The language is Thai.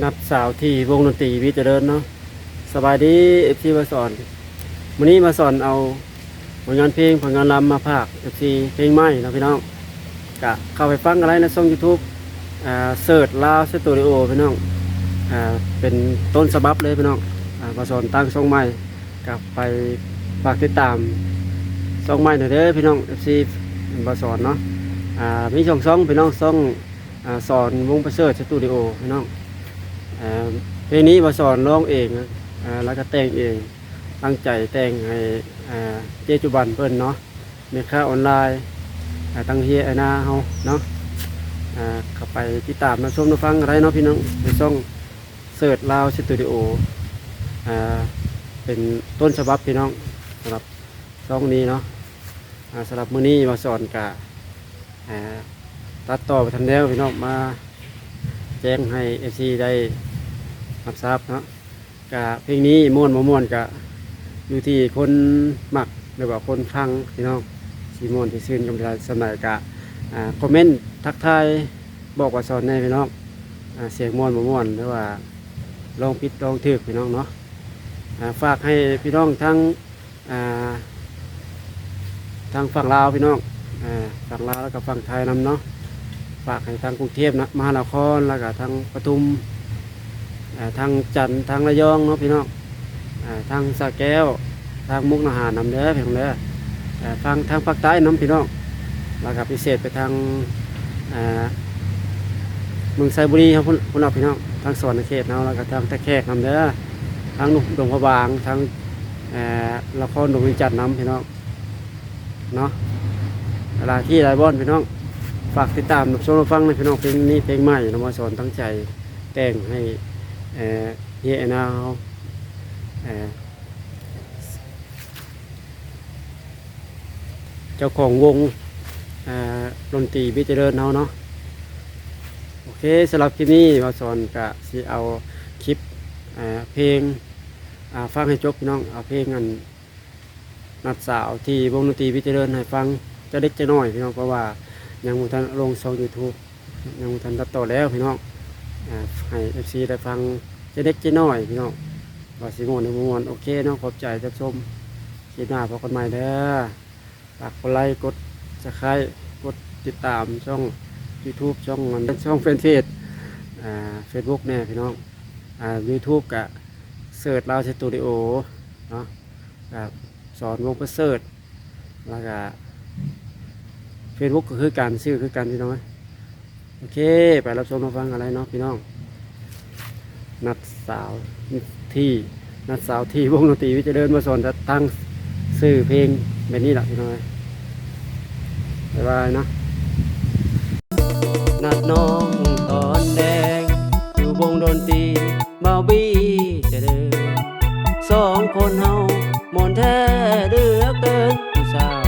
นัดสาวที่วงดนตรีวิจเจริญเนาะสบายดีเอฟซีมาสอนวันนี้มาสอนเอาผลงานเพลงผลงานรำมาพากเอฟซีเพลงใหม่นะพี่น้องกะเข้าไปฟังอะไรในช่องยูทูบเสิร์ชลาวสตูดิโอพี่น้องเป็นต้นฉบับเลยพี่น้องมาสอนตั้งช่องใหม่กับไปฝากติดตามช่องใหม่หน่อยเด้อพี่น้องเอฟซีมาสอนเนาะมีช่องพี่น้องช่องสอนวงประเสริฐสตูดิโอพี่น้องเพลงนี้มาสอนร้องเองแล้วก็แต่งเองตั้งใจแต่งให้เจจุบันเพิ่นเนาะมีค่าออนไลน์ตั้งเฮียไอนาเฮาเนาะเข้าไปติดตามมาชมมาฟังอะไรเนาะพี่น้องในช่องเสิร์ชลาวสตูดิโอเป็นต้นฉบับพี่น้องสำหรับช่องนี้เนาะสำหรับมื้อนี้มาสอนกะตัดต่อไปทันแล้วพี่น้องมาแจ้งให้เอฟซีได้รับทราบเนาะกะเพลงนี้ม่วนบ่ม่วนกะอยู่ที่คนหมักหรือว่าคนฟังพี่น้องสีม่วนที่ซื่นกำลังสมัยกะคอมเมนต์ทักทายบอกว่าสอนในพี่น้องเสียงม่วนบ่ม่วนหรือว่าลองผิดลองถูกพี่น้องเนาะฝากให้พี่น้องทั้งทางฝั่งลาวพี่น้องฝั่งลาวแล้วก็ฝั่งไทยนำเนาะฝากให้ทางกรุงเทพนะมหานครแล้วก็ทางปทุมทางจันทร์ทางระยองเนาะพี่น้องทางสระแก้วทางมุกดาหารนำเด้อพี่น้องเด้อทางภาคใต้น้ำพี่น้องแล้วก็พิเศษไปทางเมืองไซบุรีครับพุ่นเอาพี่น้องทางสวรรค์เขตเนาะแล้วก็ทางตะแคกนำเด้อทางดงพะบางทางละครดงวิจันทร์นำพี่น้องเนาะเวลาที่ไรบ้อนพี่น้องฝากติดตามชมฟังในพี่น้องเพลงนี้เพลงใหม่นำมาสอนตั้งใจแต่งให้เฮียนาเขาเจ้าของวงดนตรีวิจเจริญเนาะโอเคสำหรับคลิปนี้มาสอนกะสิเอาคลิปเพลงฟังให้จบพี่น้องเอาเพลงกันนัดสาวที่วงดนตรีวิจเจริญให้ฟังจะเล็กจะน้อยพี่น้องเพราะว่ายังมุทันลงช่อง YouTube ยังมุทันตัดต่อแล้วพี่น้องให้เอฟซีได้ฟังจะเล็กจะน้อยพี่น้องว่าสิงห์ในมวลโอเคเนาะขอบใจท่านชมคลิปหน้าพบกันใหม่เด้อฝากกดไลค์กดSubscribeกดติดตามช่อง YouTube ช่องแฟนเพจFacebook เนี่ยพี่น้องYouTube กะเสิร์ชลาวสตูดิโอเนาะกับสอนวงประเสริฐแล้วก็ Facebook ก็คือการซื้อคือการพี่น้องโอเคไปรับชมรับฟังอะไรเนาะพี่น้องนัดสาวที่วงดนตรีวิจเจริญมาสอนจะตั้งซื้อเพลงแบบนี้แหละพี่น้องบ๊ายบายนะนัดน้องตอนแดงอยู่วงดนตรีมาบี้เจริญสองคนเฮามอนแท้เลือกเกินผู้สาว